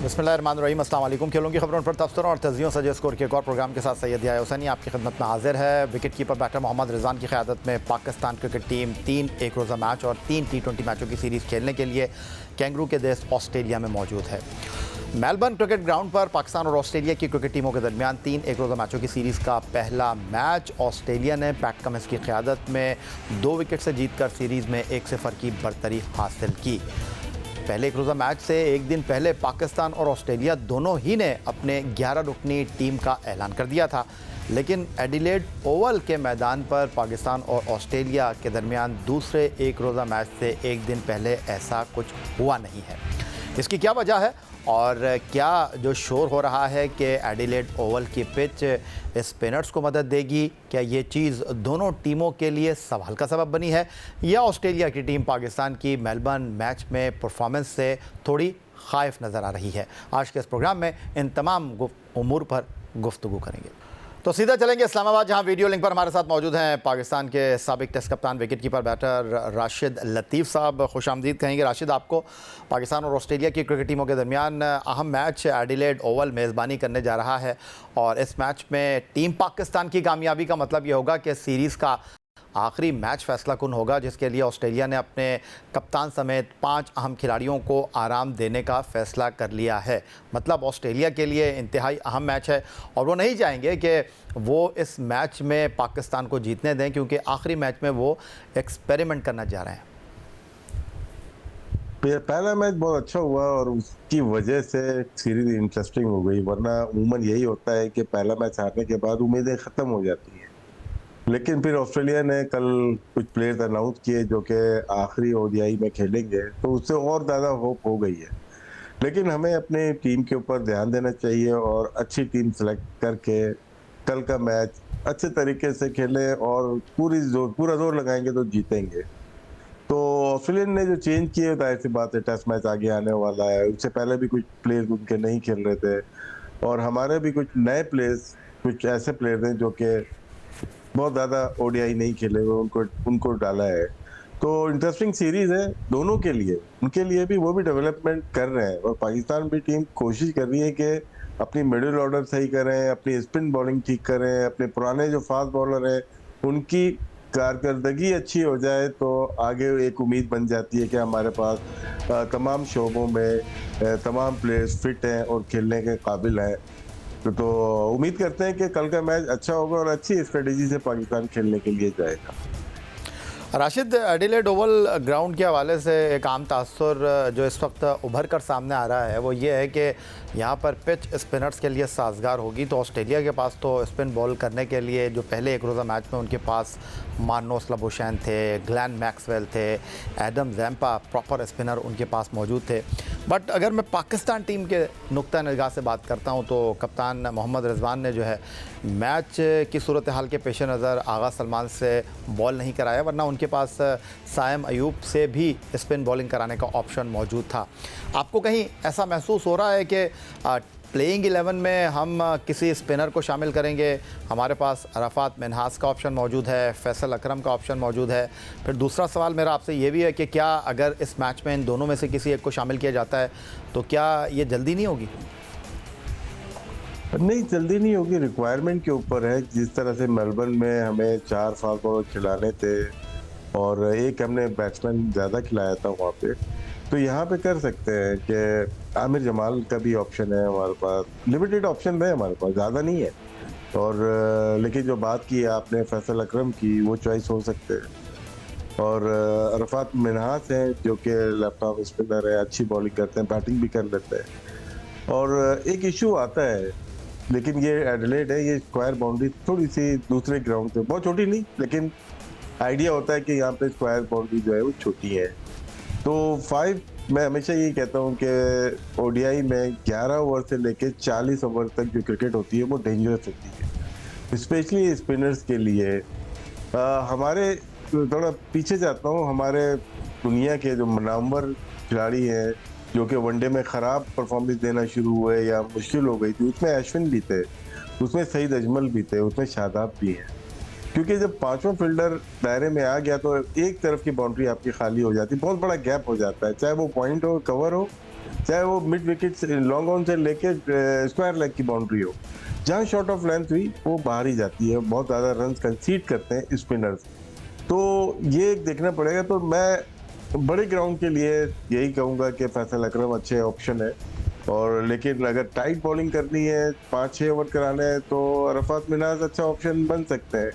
बिस्मिल्लाहिर्रहमानिर्रहीम, अस्सलाम वालेकुम। खेलों की खबरों पर तबसरों और तजियों सजे स्कोर के एक और प्रोग्राम के साथ सैयद याह्या हुसैनी आपकी खिदमत में हाजिर है। Wicket keeper batter Mohammad Rizwan की क़यादत में पाकिस्तान क्रिकेट टीम 3 एक रोज़ा मैच और 3 T20 मैचों की सीरीज़ खेलने के लिए कैंगरू के देश ऑस्ट्रेलिया में मौजूद है। मेलबर्न क्रिकेट ग्राउंड पर पाकिस्तान और ऑस्ट्रेलिया की क्रिकेट टीमों के दरमियान 3 एक रोज़ा मैचों की सीरीज़ का पहला मैच ऑस्ट्रेलिया ने पैट कमिंस की क़यादत में 2 विकेट से जीतकर सीरीज़ में 1-0 की बढ़तरी हासिल की। पहले एक रोज़ा मैच से एक दिन पहले पाकिस्तान और ऑस्ट्रेलिया दोनों ही ने अपने 11 रुकनी टीम का ऐलान कर दिया था, लेकिन एडिलेड ओवल के मैदान पर पाकिस्तान और ऑस्ट्रेलिया के दरमियान दूसरे एक रोज़ा मैच से एक दिन पहले ऐसा कुछ हुआ नहीं है। इसकी क्या वजह है और क्या जो शोर हो रहा है कि एडिलेड ओवल की पिच स्पिनर्स को मदद देगी, क्या ये चीज़ दोनों टीमों के लिए सवाल का सबब बनी है या ऑस्ट्रेलिया की टीम पाकिस्तान की मेलबर्न मैच में परफॉर्मेंस से थोड़ी खाइफ नज़र आ रही है? आज के इस प्रोग्राम में इन तमाम उमूर पर गुफ्तगू करेंगे। तो सीधा चलेंगे इस्लामाबाद, जहां वीडियो लिंक पर हमारे साथ मौजूद हैं पाकिस्तान के साबिक टेस्ट कप्तान विकेट कीपर बैटर राशिद लतीफ़ साहब। खुश आमदीद कहेंगे राशिद आपको। पाकिस्तान और ऑस्ट्रेलिया की क्रिकेट टीमों के दरमियान अहम मैच एडिलेड ओवल मेज़बानी करने जा रहा है और इस मैच में टीम पाकिस्तान की कामयाबी का मतलब ये होगा कि सीरीज़ का आखिरी मैच फैसला कुन होगा, जिसके लिए ऑस्ट्रेलिया ने अपने कप्तान समेत 5 अहम खिलाड़ियों को आराम देने का फ़ैसला कर लिया है। मतलब ऑस्ट्रेलिया के लिए इंतहाई अहम मैच है और वो नहीं चाहेंगे कि वो इस मैच में पाकिस्तान को जीतने दें, क्योंकि आखिरी मैच में वो एक्सपेरिमेंट करना चाह रहे हैं। पहला मैच बहुत अच्छा हुआ और उसकी वजह से सीरीज इंटरेस्टिंग हो गई, वरना अमूमन यही होता है कि पहला मैच हारने के बाद उम्मीदें ख़त्म हो जाती हैं। लेकिन फिर ऑस्ट्रेलिया ने कल कुछ प्लेयर्स अनाउंस किए जो कि आखिरी ओडीआई में खेलेंगे, तो उससे और ज़्यादा होप हो गई है। लेकिन हमें अपने टीम के ऊपर ध्यान देना चाहिए और अच्छी टीम सेलेक्ट करके कल का मैच अच्छे तरीके से खेलें और पूरा जोर लगाएंगे तो जीतेंगे। तो ऑस्ट्रेलिया ने जो चेंज किए, जाहिर सी बात है टेस्ट मैच आगे आने वाला है, उससे पहले भी कुछ प्लेयर्स उनके नहीं खेल रहे थे और हमारे भी कुछ नए प्लेयर्स, कुछ ऐसे प्लेयर्स हैं जो कि बहुत ज़्यादा ओडीआई नहीं खेले हुए, उनको डाला है। तो इंटरेस्टिंग सीरीज है दोनों के लिए, उनके लिए भी, वो भी डेवलपमेंट कर रहे हैं और पाकिस्तान भी टीम कोशिश कर रही है कि अपनी मिडिल ऑर्डर सही करें, अपनी स्पिन बॉलिंग ठीक करें, अपने पुराने जो फास्ट बॉलर हैं उनकी कारकर्दगी अच्छी हो जाए तो आगे एक उम्मीद बन जाती है कि हमारे पास तमाम शोबों में तमाम प्लेयर्स फिट हैं और खेलने के काबिल हैं। तो उम्मीद करते हैं कि कल का मैच अच्छा होगा और अच्छी स्ट्रेटेजी से पाकिस्तान खेलने के लिए जाएगा। राशिद, एडिलेड ओवल ग्राउंड के हवाले से एक आम तासुर जो इस वक्त उभर कर सामने आ रहा है वो ये है कि यहाँ पर पिच स्पिनर्स के लिए साजगार होगी। तो ऑस्ट्रेलिया के पास तो स्पिन बॉल करने के लिए जो पहले एक रोज़ा मैच में उनके पास मार्नस लबुशैन थे, ग्लेन मैक्सवेल थे, एडम जैम्पा प्रॉपर स्पिनर उनके पास मौजूद थे। बट अगर मैं पाकिस्तान टीम के नुक्ता निगाह से बात करता हूँ तो कप्तान मोहम्मद रिजवान ने जो है मैच की सूरत हाल के पेश नज़र आगा सलमान से बॉल नहीं कराया, वरना उनके पास साइम अयूब से भी स्पिन बॉलिंग कराने का ऑप्शन मौजूद था। आपको कहीं ऐसा महसूस हो रहा है कि प्लेइंग 11 में हम किसी स्पिनर को शामिल करेंगे? हमारे पास अराफात मिन्हास का ऑप्शन मौजूद है, फैसल अकरम का ऑप्शन मौजूद है। फिर दूसरा सवाल मेरा आपसे ये भी है कि क्या अगर इस मैच में इन दोनों में से किसी एक को शामिल किया जाता है तो क्या ये जल्दी नहीं होगी? नहीं, जल्दी नहीं होगी, रिक्वायरमेंट के ऊपर है। जिस तरह से मेलबर्न में हमें 4 फास्ट बॉलर खिलाने थे और एक हमने बैट्समैन ज़्यादा खिलाया था वहाँ पे, तो यहाँ पे कर सकते हैं कि आमिर जमाल का भी ऑप्शन है हमारे पास। लिमिटेड ऑप्शन है हमारे पास, ज़्यादा नहीं है। और लेकिन जो बात की आपने फैसल अकरम की, वो चॉइस हो सकते हैं। और अरफात मिन्हास हैं जो कि लेफ्ट आर्म स्पिनर है, अच्छी बॉलिंग करते हैं, बैटिंग भी कर लेते हैं। और एक इशू आता है, लेकिन ये एडिलेड है, ये स्क्वायर बाउंड्री थोड़ी सी दूसरे ग्राउंड पे, बहुत छोटी नहीं, लेकिन आइडिया होता है कि यहाँ पे स्क्वायर बाउंड्री जो है वो छोटी है। तो 5 मैं हमेशा यही कहता हूँ कि ओडीआई में 11 ओवर से लेके 40 ओवर तक जो क्रिकेट होती है वो डेंजरस होती है, स्पेशली स्पिनर्स के लिए। हमारे थोड़ा पीछे जाता हूँ, हमारे दुनिया के जो नामवर खिलाड़ी हैं जो कि वनडे में ख़राब परफॉर्मेंस देना शुरू हुए या मुश्किल हो गई थी, उसमें अश्विन भी थे, उसमें सईद अजमल भी थे, उसमें शादाब भी हैं। क्योंकि जब 5वां फील्डर दायरे में आ गया तो एक तरफ की बाउंड्री आपकी खाली हो जाती है, बहुत बड़ा गैप हो जाता है, चाहे वो पॉइंट हो, कवर हो चाहे वो मिड विकेट लॉन्ग ऑन से लेके स्क्वायर लेग की बाउंड्री हो, जहाँ शॉर्ट ऑफ लेंथ हुई वो बाहर ही जाती है। बहुत ज़्यादा रन कंसीड करते हैं स्पिनर्स, तो ये एक देखना पड़ेगा। तो मैं बड़े ग्राउंड के लिए यही कहूँगा कि फैसल अकरम अच्छे ऑप्शन है, और लेकिन अगर टाइट बॉलिंग करनी है, 5-6 ओवर कराने हैं, तो अरफात मिनाज अच्छा ऑप्शन बन सकते हैं।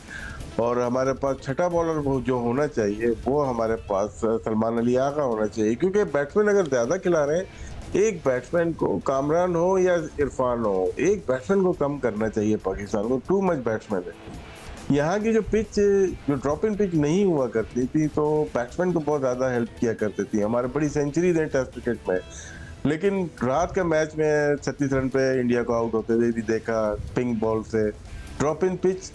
और हमारे पास छठा बॉलर वो जो होना चाहिए वो हमारे पास सलमान अली आगा होना चाहिए, क्योंकि बैट्समैन अगर ज़्यादा खिला रहे हैं, एक बैट्समैन को, कामरान हो या इरफान हो, एक बैट्समैन को कम करना चाहिए पाकिस्तान को। टू मच बैट्समैन है। यहाँ की जो पिच, जो ड्रॉप इन पिच नहीं हुआ करती थी, तो बैट्समैन को बहुत ज़्यादा हेल्प किया करती थी। हमारे बड़ी सेंचुरीज हैं टेस्ट क्रिकेट में, लेकिन रात के मैच में 36 रन पे इंडिया को आउट होते हुए भी देखा पिंक बॉल से। ड्रॉप इन पिच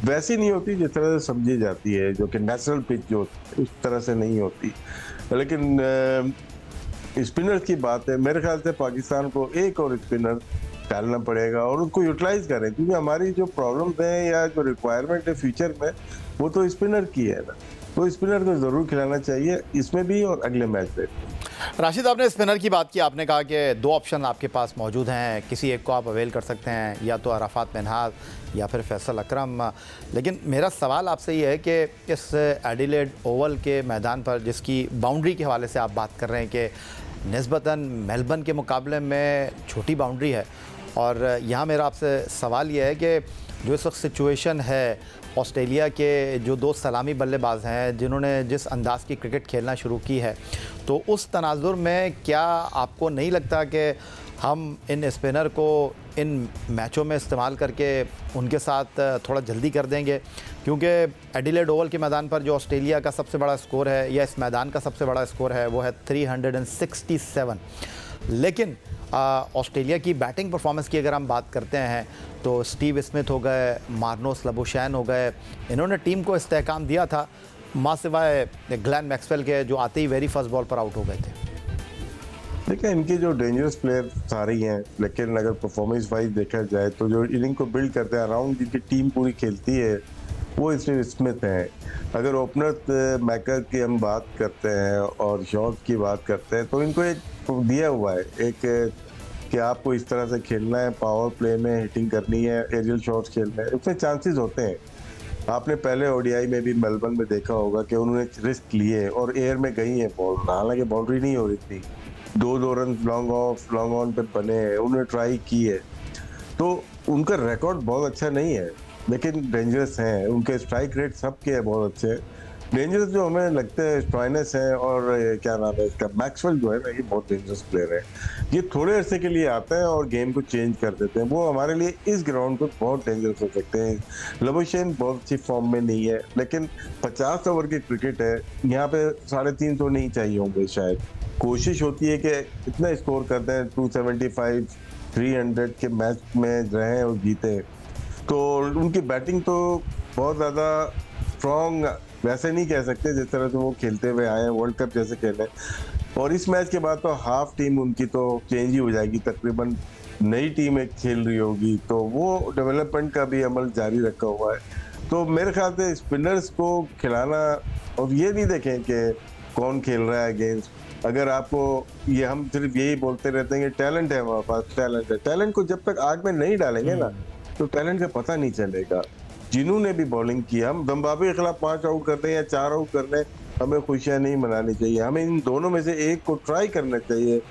वैसी नहीं होती जिस तरह से समझी जाती है, जो कि नेचुरल पिच जो उस तरह से नहीं होती। लेकिन स्पिनर की बात है, मेरे ख्याल से पाकिस्तान को एक और स्पिनर डालना पड़ेगा और उसको यूटिलाइज करें, क्योंकि हमारी जो प्रॉब्लम्स हैं या जो रिक्वायरमेंट है फ्यूचर में, वो तो स्पिनर की है ना। तो स्पिनर को ज़रूर खिलाना चाहिए, इसमें भी और अगले मैच में। राशिद, आपने स्पिनर की बात की, आपने कहा कि दो ऑप्शन आपके पास मौजूद हैं, किसी एक को आप अवेल कर सकते हैं, या तो अरफात मिनहाज या फिर फैसल अकरम। लेकिन मेरा सवाल आपसे ये है कि इस एडिलेड ओवल के मैदान पर, जिसकी बाउंड्री के हवाले से आप बात कर रहे हैं कि निस्बतन मेलबर्न के मुकाबले में छोटी बाउंड्री है, और यहाँ मेरा आपसे सवाल ये है कि जो इस वक्त सिचुएशन है, ऑस्ट्रेलिया के जो दो सलामी बल्लेबाज हैं जिन्होंने जिस अंदाज़ की क्रिकेट खेलना शुरू की है, तो उस तनाजुर में क्या आपको नहीं लगता कि हम इन स्पिनर को इन मैचों में इस्तेमाल करके उनके साथ थोड़ा जल्दी कर देंगे? क्योंकि एडिलेड ओवल के मैदान पर जो ऑस्ट्रेलिया का सबसे बड़ा स्कोर है, या इस मैदान का सबसे बड़ा स्कोर है, वो है 367। लेकिन ऑस्ट्रेलिया की बैटिंग परफॉर्मेंस की अगर हम बात करते हैं, तो स्टीव स्मिथ हो गए, मार्नोस लबुशैन हो गए, इन्होंने टीम को इस्तेहकाम दिया था, माँ सिवाय ग्लेन मैक्सवेल के, जो आते ही वेरी फर्स्ट बॉल पर आउट हो गए थे। देखिए, इनके जो डेंजरस प्लेयर सारे ही हैं, लेकिन अगर परफॉर्मेंस वाइज देखा जाए तो जो इनिंग को बिल्ड करते हैं अराउंड, जिनकी टीम पूरी खेलती है, वो स्टीव स्मिथ हैं। अगर ओपनर मैकर की हम बात करते हैं और शॉट्स की बात करते हैं, तो इनको एक दिया हुआ है एक कि आपको इस तरह से खेलना है, पावर प्ले में हिटिंग करनी है, एरियल शॉट्स खेलना है, उसमें चांसेस होते हैं। आपने पहले ओडीआई में भी मेलबर्न में देखा होगा कि उन्होंने रिस्क लिए और एयर में गई है बॉल, हालांकि बाउंड्री नहीं हो रही थी, 2-2 run long off long on पे बने हैं, उन्होंने ट्राई की है। तो उनका रिकॉर्ड बहुत अच्छा नहीं है, लेकिन डेंजरस हैं। उनके स्ट्राइक रेट सबके हैं बहुत अच्छे। डेंजरस जो हमें लगते हैं स्टॉइनस है, और क्या नाम है इसका, मैक्सवेल जो है ना, ये बहुत डेंजरस प्लेयर है। ये थोड़े अरसे के लिए आते हैं और गेम को चेंज कर देते हैं, वो हमारे लिए इस ग्राउंड पर बहुत डेंजरस हो सकते हैं। लबुशैन बहुत अच्छी फॉर्म में नहीं है, लेकिन 50 ओवर की क्रिकेट है, यहाँ पे 350 नहीं चाहिए होंगे शायद। कोशिश होती है कि इतना स्कोर करते हैं, 275 300 के मैच में रहें और जीते। तो उनकी बैटिंग तो बहुत ज़्यादा स्ट्रॉन्ग वैसे नहीं कह सकते जिस तरह से वो खेलते हुए आए हैं, वर्ल्ड कप जैसे खेले। और इस मैच के बाद तो हाफ टीम उनकी तो चेंज ही हो जाएगी, तकरीबन नई टीम एक खेल रही होगी, तो वो डेवलपमेंट का भी अमल जारी रखा हुआ है। तो मेरे ख्याल से स्पिनर्स को खिलाना, और ये नहीं देखें कि कौन खेल रहा है अगेंस्ट। अगर आपको ये, हम सिर्फ यही बोलते रहते हैं कि टैलेंट है हमारे पास, टैलेंट है, टैलेंट को जब तक आग में नहीं डालेंगे ना, तो टैलेंट का पता नहीं चलेगा। जिन्होंने भी बॉलिंग की, हम जिम्बाब्वे के खिलाफ 5 आउट कर दें या 4 आउट कर दें, हमें खुशियां नहीं मनानी चाहिए। हमें इन दोनों में से एक को ट्राई करना चाहिए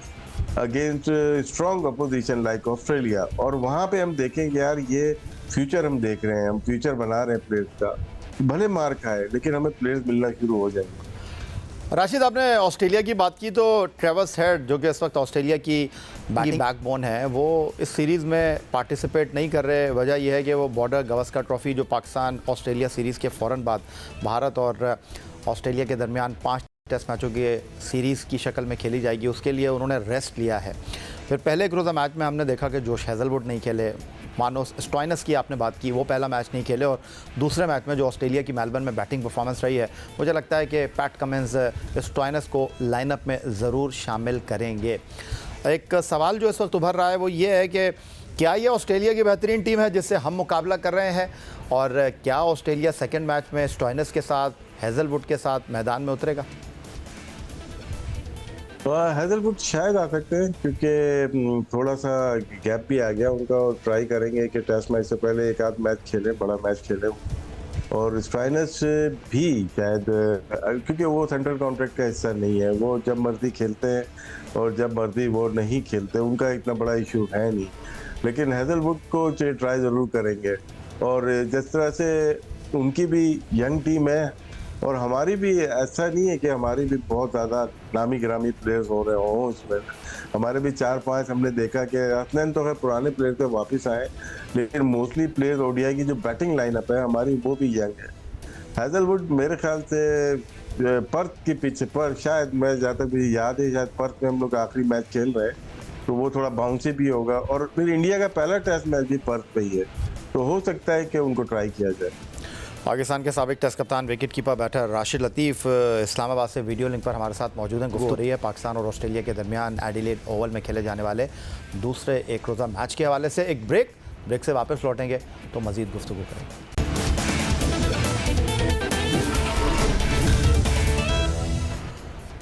against strong opposition like Australia, और वहां पे हम देखेंगे यार ये फ्यूचर हम देख रहे हैं, हम फ्यूचर बना रहे हैं प्लेयर्स का। भले मार खाए, लेकिन हमें प्लेयर्स मिलना शुरू हो जाएंगे। राशिद, आपने ऑस्ट्रेलिया की बात की, तो ट्रेविस हेड जो कि इस वक्त ऑस्ट्रेलिया की बैकबोन है, वो इस सीरीज़ में पार्टिसिपेट नहीं कर रहे। वजह यह है कि वो बॉर्डर गवस्कर ट्रॉफी, जो पाकिस्तान ऑस्ट्रेलिया सीरीज़ के फ़ौरन बाद भारत और ऑस्ट्रेलिया के दरमियान 5 टेस्ट मैचों की सीरीज़ की शक्ल में खेली जाएगी, उसके लिए उन्होंने रेस्ट लिया है। फिर पहले एक रोज़ा मैच में हमने देखा कि जोश हेज़लवुड नहीं खेले, मार्नोस स्टॉइनस की आपने बात की, वो पहला मैच नहीं खेले, और दूसरे मैच में जो ऑस्ट्रेलिया की मेलबर्न में बैटिंग परफॉर्मेंस रही है, मुझे लगता है कि पैट कमिंस स्टॉइनस को लाइनअप में ज़रूर शामिल करेंगे। एक सवाल जो इस वक्त उभर रहा है वो ये है कि क्या ये ऑस्ट्रेलिया की बेहतरीन टीम है जिससे हम मुकाबला कर रहे हैं, और क्या ऑस्ट्रेलिया सेकेंड मैच में स्टॉइनस के साथ, हेज़लवुड के साथ मैदान में उतरेगा? हैदरवुड शायद आ सकते हैं क्योंकि थोड़ा सा गैप भी आ गया उनका, और ट्राई करेंगे कि टेस्ट मैच से पहले एक आध मैच खेलें, बड़ा मैच खेलें। और स्ट्राइनर्स भी शायद क्योंकि वो सेंट्रल कॉन्ट्रैक्ट का हिस्सा नहीं है, वो जब मर्जी खेलते हैं और जब मर्जी वो नहीं खेलते, उनका इतना बड़ा इशू है नहीं। लेकिन हैदरवुड को ट्राई ज़रूर करेंगे। और जिस तरह से उनकी भी यंग टीम है और हमारी भी, ऐसा नहीं है कि हमारी भी बहुत ज़्यादा नामी गिरामी प्लेयर्स हो रहे हों उसमें। हमारे भी 4-5 हमने देखा कि हसनैन तो खैर पुराने प्लेयर पे वापस आए, लेकिन मोस्टली प्लेयर ओडीआई की जो बैटिंग लाइनअप है हमारी वो भी यंग है। हैदरवुड मेरे ख्याल से पर्थ के पीछे पर, शायद मैं जहाँ तक मुझे याद है शायद पर्थ में हम लोग आखिरी मैच खेल रहे हैं, तो वो थोड़ा बाउंसी भी होगा। और फिर इंडिया का पहला टेस्ट मैच भी पर्थ पे ही है, तो हो सकता है कि उनको ट्राई किया जाए। पाकिस्तान के साबिक टेस्ट कप्तान विकेट कीपर बैटर राशिद लतीफ़ इस्लामाबाद से वीडियो लिंक पर हमारे साथ मौजूद हैं। गुफ्तगू रही है पाकिस्तान और ऑस्ट्रेलिया के दरमियान एडिलेड ओवल में खेले जाने वाले दूसरे एक रोज़ा मैच के हवाले से। एक ब्रेक से वापस लौटेंगे तो मज़ीद गुफ्तगू करेंगे।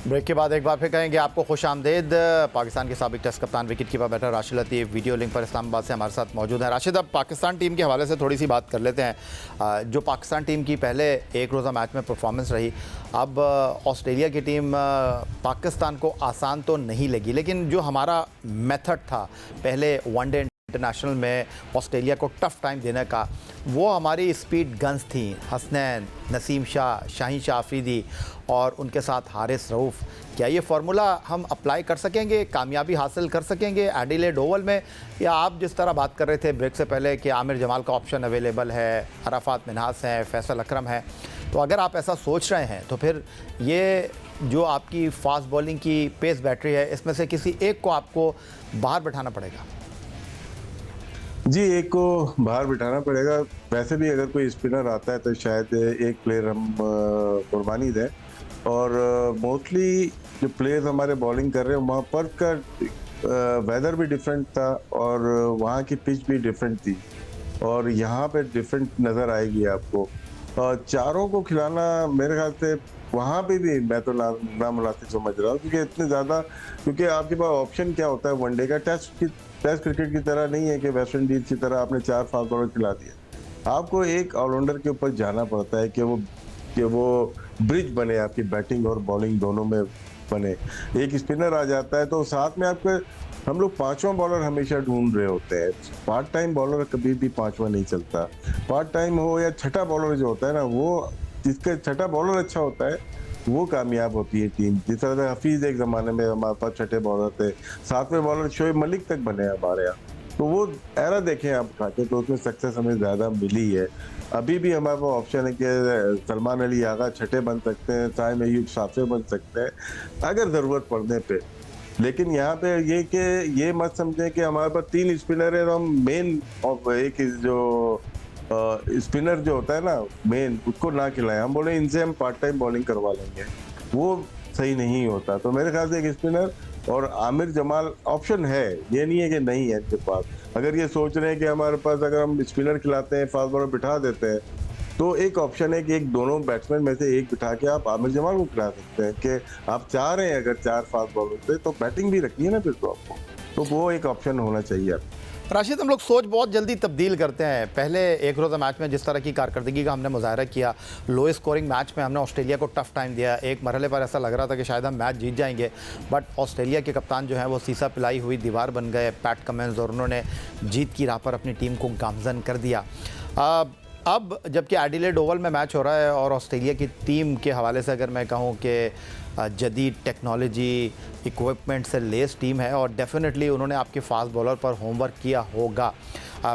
ब्रेक के बाद एक बार फिर कहेंगे आपको खुश आमदेद। पाकिस्तान के साबिक टेस्ट कप्तान विकेट कीपर बैटर राशिद लतीफ़ वीडियो लिंक पर इस्लामाबाद से हमारे साथ मौजूद हैं। राशिद, अब पाकिस्तान टीम के हवाले से थोड़ी सी बात कर लेते हैं। जो पाकिस्तान टीम की पहले एक रोज़ा मैच में परफॉर्मेंस रही, अब ऑस्ट्रेलिया की टीम पाकिस्तान को आसान तो नहीं लगी, लेकिन जो हमारा मेथड था पहले वनडे इंटरनेशनल में ऑस्ट्रेलिया को टफ़ टाइम देने का, वो हमारी स्पीड गन्स थी, हसनैन, नसीम शाह, शाहीन शाह अफरीदी और उनके साथ हारिस रऊफ़। क्या ये फार्मूला हम अप्लाई कर सकेंगे, कामयाबी हासिल कर सकेंगे एडिलेड ओवल में? या आप जिस तरह बात कर रहे थे ब्रेक से पहले कि आमिर जमाल का ऑप्शन अवेलेबल है, अराफात मिन्हास हैं, फैसल अकरम है, तो अगर आप ऐसा सोच रहे हैं तो फिर ये जो आपकी फास्ट बॉलिंग की पेस बैटरी है, इसमें से किसी एक को आपको बाहर बैठाना पड़ेगा? जी, एक को बाहर बिठाना पड़ेगा। वैसे भी अगर कोई स्पिनर आता है तो शायद एक प्लेयर हम कुर्बानी दें। और मोस्टली जो प्लेयर्स हमारे बॉलिंग कर रहे हैं वहाँ पर का वेदर भी डिफरेंट था और वहाँ की पिच भी डिफरेंट थी, और यहाँ पे डिफरेंट नज़र आएगी आपको। चारों को खिलाना मेरे ख्याल से वहाँ पे भी मैं तो नामुनासिब समझ रहा हूँ, क्योंकि इतने ज़्यादा, क्योंकि आपके पास ऑप्शन क्या होता है वनडे का, टेस्ट क्रिकेट की तरह नहीं है कि वेस्ट इंडीज की तरह आपने 4 फास्ट बॉलर खिला दिया। आपको एक ऑलराउंडर के ऊपर जाना पड़ता है कि वो ब्रिज बने, आपकी बैटिंग और बॉलिंग दोनों में बने। एक स्पिनर आ जाता है तो साथ में आपके, हम लोग पांचवां बॉलर हमेशा ढूंढ रहे होते हैं। पार्ट टाइम बॉलर कभी भी पांचवा नहीं चलता। पार्ट टाइम हो या छठा बॉलर जो होता है ना, वो जिसका छठा बॉलर अच्छा होता है वो कामयाब होती है टीम। जिस तरह से हफीज एक ज़माने में हमारे पास छठे बॉलर थे, सातवें बॉलर शोएब मलिक तक बने हमारे यहाँ, तो वो एरा देखें आप खाते, तो उसमें सक्सेस हमें ज़्यादा मिली है। अभी भी हमारे पास ऑप्शन है कि सलमान अली आगा छठे बन सकते हैं, साइम अयूब सातवें बन सकते हैं अगर ज़रूरत पड़ने पे। लेकिन यहाँ पे ये मत समझें कि हमारे पास 3 स्पिनर है तो हम मेन एक जो स्पिनर जो होता है ना मेन, उसको ना खिलाएं। हम बोले इनसे हम पार्ट टाइम बॉलिंग करवा लेंगे, वो सही नहीं होता। तो मेरे ख्याल से एक स्पिनर और आमिर जमाल ऑप्शन है, ये नहीं है कि नहीं है इनके पास। अगर ये सोच रहे हैं कि हमारे पास अगर हम स्पिनर खिलाते हैं, फास्ट बॉलर बिठा देते हैं, तो एक ऑप्शन है कि एक दोनों बैट्समैन में से एक बिठा के आप आमिर जमाल को खिला सकते हैं कि आप चाह रहे हैं अगर 4 फास्ट बॉलर से, तो बैटिंग भी रखनी है ना फिर तो आपको, तो वो एक ऑप्शन होना चाहिए आपको। राशिद, हम लोग सोच बहुत जल्दी तब्दील करते हैं। पहले एक रोज़ा मैच में जिस तरह की कारकर्दगी का हमने मुजाहरा किया, लो स्कोरिंग मैच में हमने ऑस्ट्रेलिया को टफ टाइम दिया। एक मरहले पर ऐसा लग रहा था कि शायद हम मैच जीत जाएंगे, बट ऑस्ट्रेलिया के कप्तान जो हैं वो सीसा पिलाई हुई दीवार बन गए, पैट कमिंस, और उन्होंने जीत की राह पर अपनी टीम को गामजन कर दिया। अब जबकि एडिलेड ओवल में मैच हो रहा है और ऑस्ट्रेलिया की टीम के हवाले से अगर मैं कहूँ कि जदीद टेक्नोलॉजी इक्विपमेंट से लेस टीम है, और डेफिनेटली उन्होंने आपके फास्ट बॉलर पर होमवर्क किया होगा।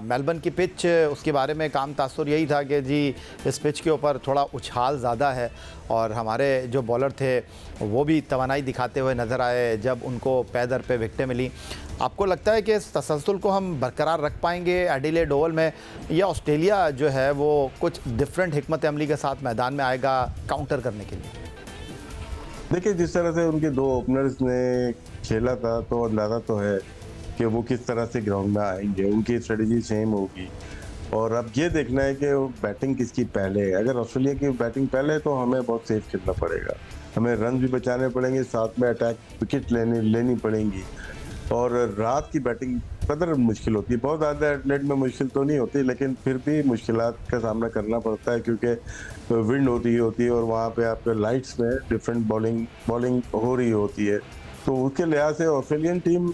मेलबर्न की पिच, उसके बारे में काम तासुर यही था कि जी इस पिच के ऊपर थोड़ा उछाल ज़्यादा है, और हमारे जो बॉलर थे वो भी तवानाई दिखाते हुए नज़र आए जब उनको पैदर पे विकेटें मिली। आपको लगता है कि इस तसलसल को हम बरकरार रख पाएंगे एडिलेड ओवल में, या ऑस्ट्रेलिया जो है वो कुछ डिफरेंट हिकमत अमली के साथ मैदान में आएगा काउंटर करने के लिए? देखिए, जिस तरह से उनके 2 ओपनर्स ने खेला था तो अंदाज़ा तो है कि वो किस तरह से ग्राउंड में आएंगे, उनकी स्ट्रेटजी सेम होगी। और अब ये देखना है कि बैटिंग किसकी पहले है। अगर ऑस्ट्रेलिया की बैटिंग पहले है तो हमें बहुत सेफ खेलना पड़ेगा। हमें रन भी बचाने पड़ेंगे, साथ में अटैक विकेट लेनी पड़ेंगी। और रात की बैटिंग कदर मुश्किल होती है, बहुत ज़्यादा एथलेट में मुश्किल तो नहीं होती, लेकिन फिर भी मुश्किलात का सामना करना पड़ता है, क्योंकि विंड होती है और वहाँ पे आपके लाइट्स में डिफरेंट बॉलिंग हो रही होती है। तो उसके लिहाज से ऑस्ट्रेलियन टीम,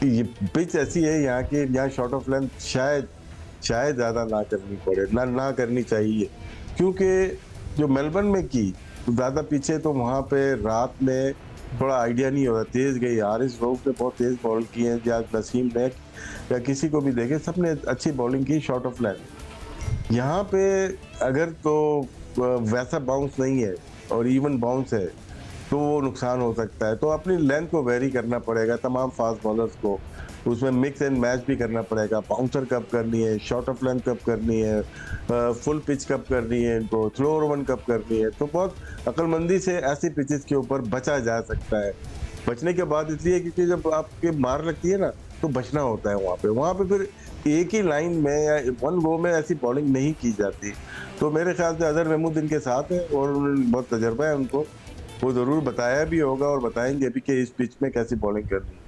ये पिच ऐसी है यहाँ की, यहाँ शॉट ऑफ लेंथ शायद ज़्यादा ना करनी पड़े, ना करनी चाहिए, क्योंकि जो मेलबर्न में की ज़्यादा पीछे, तो वहाँ पे रात में थोड़ा आइडिया नहीं होता, तेज़ गई। हारिस रऊफ ने बहुत तेज़ बॉल की है, या नसीम ने, या किसी को भी देखे, सबने अच्छी बॉलिंग की शॉट ऑफ लेंथ। यहाँ पे अगर तो वैसा बाउंस नहीं है और इवन बाउंस है, तो वो नुकसान हो सकता है। तो अपनी लेंथ को वेरी करना पड़ेगा तमाम फास्ट बॉलर्स को, उसमें मिक्स एंड मैच भी करना पड़ेगा। बाउंसर कब करनी है, शॉर्ट ऑफ लेंथ कब करनी है, फुल पिच कब करनी है, इनको थ्रो वन कब करनी है। तो बहुत अक्लमंदी से ऐसी पिचेस के ऊपर बचा जा सकता है। बचने के बाद इसलिए क्योंकि जब आपके मार लगती है ना, तो बचना होता है वहाँ पे फिर एक ही लाइन में या वन गो में ऐसी बॉलिंग नहीं की जाती। तो मेरे ख्याल से अजहर महमूद इनके साथ है और बहुत तजर्बा है उनको, वो ज़रूर बताया भी होगा और बताएंगे भी कि इस पिच में कैसी बॉलिंग करनी है।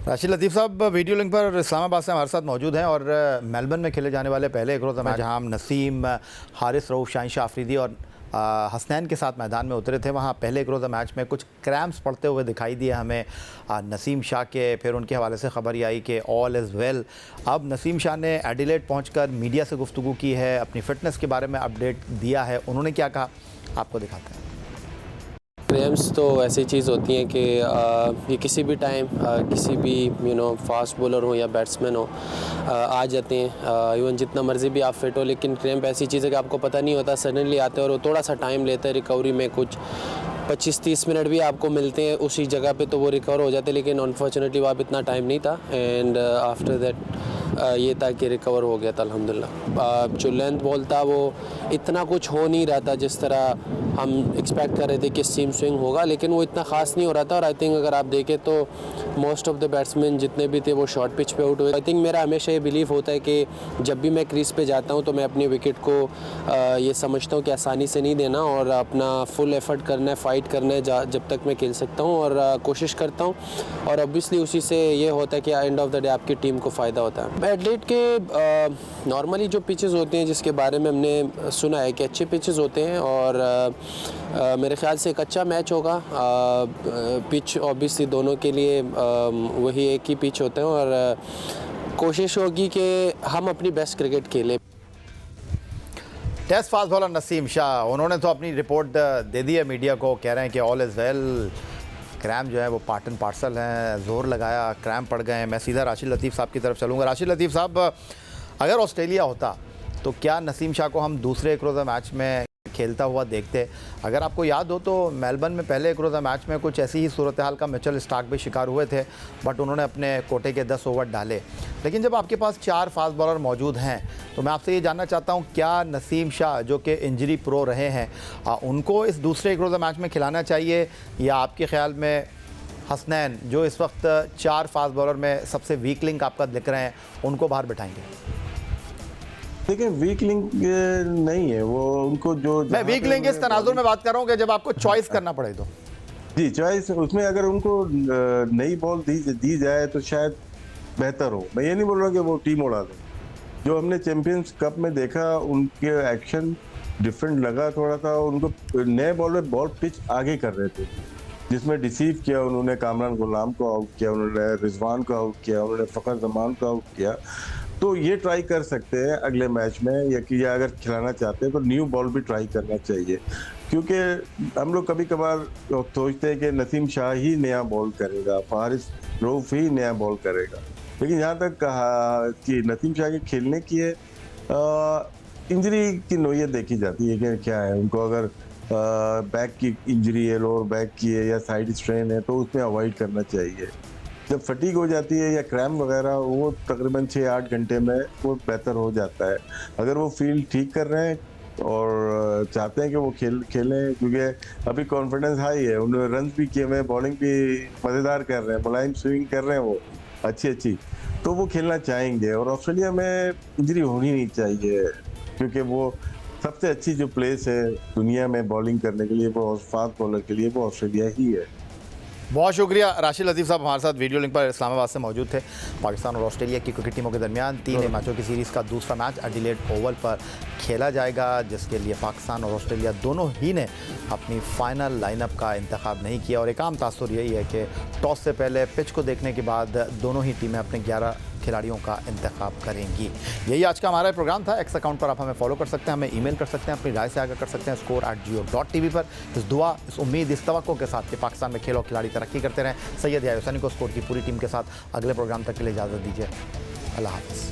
राशिद लतीफ़ साहब वीडियो लिंक पर इस्लामाबाद से हमारे साथ मौजूद हैं और मेलबर्न में खेले जाने वाले पहले एक रोज़ा मैच जहां हम नसीम, हारिस रऊफ, शाहीन शाह अफरीदी और हसनैन के साथ मैदान में उतरे थे, वहां पहले एक रोज़ा मैच में कुछ क्रैम्प्स पड़ते हुए दिखाई दिए हमें नसीम शाह के। फिर उनके हवाले से खबर ये आई कि ऑल इज़ वेल। अब नसीम शाह ने एडिलेड पहुंचकर मीडिया से गुफ्तगू की है, अपनी फ़िटनेस के बारे में अपडेट दिया है। उन्होंने क्या कहा, आपको दिखाते हैं। क्रैम्प्स तो ऐसी चीज़ होती हैं कि ये किसी भी टाइम किसी भी फास्ट बॉलर हो या बैट्समैन हो आ जाते हैं। इवन जितना मर्जी भी आप फिट हो, लेकिन क्रैम्प ऐसी चीज़ है कि आपको पता नहीं होता, सडनली आते हैं और वो थोड़ा सा टाइम लेते हैं रिकवरी में। कुछ 25-30 मिनट भी आपको मिलते हैं उसी जगह पे, तो वो रिकवर हो जाते हैं। लेकिन अनफॉर्चुनेटली वहाँ इतना टाइम नहीं था, एंड आफ्टर दैट ये था कि रिकवर हो गया था अल्हम्दुलिल्लाह। जो लेंथ बॉल था वो इतना कुछ हो नहीं रहा था जिस तरह हम एक्सपेक्ट कर रहे थे कि सीम स्विंग होगा, लेकिन वो इतना ख़ास नहीं हो रहा था। और आई थिंक अगर आप देखें तो मोस्ट ऑफ द बैट्समैन जितने भी थे वो शॉर्ट पिच पे आउट हुए। आई थिंक मेरा हमेशा ये बिलीव होता है कि जब भी मैं क्रीज पे जाता हूँ तो मैं अपनी विकेट को ये समझता हूँ कि आसानी से नहीं देना और अपना फुल एफर्ट करना है, फाइट करना है जब तक मैं खेल सकता हूँ, और कोशिश करता हूँ। और ऑब्वियसली उसी से ये होता है कि एंड ऑफ द डे आपकी टीम को फ़ायदा होता है। एडलेड के नॉर्मली जो पिचेस होते हैं जिसके बारे में हमने सुना है कि अच्छे पिचेस होते हैं, और मेरे ख्याल से एक अच्छा मैच होगा। पिच ऑब्वियसली दोनों के लिए वही एक ही पिच होते हैं, और कोशिश होगी कि हम अपनी बेस्ट क्रिकेट खेलें। Test fast bowler Naseem Shah, उन्होंने तो अपनी रिपोर्ट दे दी है मीडिया को, कह रहे हैं कि ऑल इज़ वेल। क्रैम्प जो है वो पार्ट एंड पार्सल हैं, जोर लगाया, क्रैम्प पड़ गए हैं। मैं सीधा राशिद लतीफ़ साहब की तरफ चलूँगा। राशिद लतीफ़ साहब, अगर ऑस्ट्रेलिया होता तो क्या नसीम शाह को हम दूसरे एक रोज़ा मैच में खेलता हुआ देखते? अगर आपको याद हो तो मेलबर्न में पहले एक रोज़ा मैच में कुछ ऐसी ही सूरत हाल का मिचेल स्टार्क भी शिकार हुए थे, बट उन्होंने अपने कोटे के 10 ओवर डाले। लेकिन जब आपके पास 4 फास्ट बॉलर मौजूद हैं, तो मैं आपसे ये जानना चाहता हूँ, क्या नसीम शाह जो कि इंजरी प्रो रहे हैं, उनको इस दूसरे एक रोज़ा मैच में खिलाना चाहिए, या आपके ख्याल में हसनैन जो इस वक्त 4 फास्ट बॉलर में सबसे वीक लिंक आपका दिख रहे हैं, उनको बाहर बिठाएंगे? देखिए, वीक लिंक नहीं है वो, उनको जो मैं वीक लिंक इस तनाजुर में बात कर रहा हूँ कि जब आपको चॉइस करना पड़े तो। जी, चॉइस उसमें अगर उनको नई बॉल दी जाए तो शायद बेहतर हो। मैं ये नहीं बोल रहा कि वो टीम उड़ा दें। जो हमने चैंपियंस कप में देखा, उनके एक्शन डिफरेंट लगा थोड़ा सा। उनको नए बॉल पिच आगे कर रहे थे, जिसमें डिसीव किया उन्होंने। कामरान गुलाम को आउट किया उन्होंने, रिजवान को आउट किया उन्होंने, फ़खर जमान को आउट किया। तो ये ट्राई कर सकते हैं अगले मैच में, या अगर खिलाना चाहते हैं तो न्यू बॉल भी ट्राई करना चाहिए, क्योंकि हम लोग कभी कभार सोचते हैं कि नसीम शाह ही नया बॉल करेगा, हारिस रऊफ ही नया बॉल करेगा। लेकिन यहाँ तक कहा कि नसीम शाह के खेलने की है, इंजरी की नोयत देखी जाती है कि क्या है उनको। अगर बैक की इंजरी है, लोअर बैक की है, या साइड स्ट्रेन है, तो उसमें अवॉइड करना चाहिए। जब फटीग हो जाती है या क्रैम्प वगैरह, वो तकरीबन 6-8 घंटे में वो बेहतर हो जाता है। अगर वो फील्ड ठीक कर रहे हैं और चाहते हैं कि वो खेलें, क्योंकि अभी कॉन्फिडेंस हाई है, उन्होंने रन भी किए हुए, बॉलिंग भी मज़ेदार कर रहे हैं, मुलायम स्विंग कर रहे हैं वो अच्छी, तो वो खेलना चाहेंगे। और ऑस्ट्रेलिया में इंजरी होनी नहीं चाहिए, क्योंकि वो सबसे अच्छी जो प्लेस है दुनिया में बॉलिंग करने के लिए, वो फास्ट बॉलर के लिए, वो ऑस्ट्रेलिया ही है। बहुत शुक्रिया राशिद लतीफ़ साहब हमारे साथ वीडियो लिंक पर इस्लामाबाद से मौजूद थे। पाकिस्तान और ऑस्ट्रेलिया की क्रिकेट टीमों के दरमियान 3 मैचों की सीरीज़ का दूसरा मैच एडिलेड ओवल पर खेला जाएगा, जिसके लिए पाकिस्तान और ऑस्ट्रेलिया दोनों ही ने अपनी फाइनल लाइनअप का इंतखाब नहीं किया और एक आम तासुर यही है कि टॉस से पहले पिच को देखने के बाद दोनों ही टीमें अपने 11 खिलाड़ियों का इंतखाब करेंगी। यही आज का हमारा प्रोग्राम था। एक्स अकाउंट पर आप हमें फॉलो कर सकते हैं, हमें ईमेल कर सकते हैं, अपनी राय से आगे कर सकते हैं score@geo.tv पर। इस दुआ, इस उम्मीद, इस तवक्को के साथ कि पाकिस्तान में खेल और खिलाड़ी तरक्की करते रहें। सैयद याह्या हुसैनी को स्कोर की पूरी टीम के साथ अगले प्रोग्राम तक के लिए इजाज़त दीजिए। अल्लाह हाफ़िज़।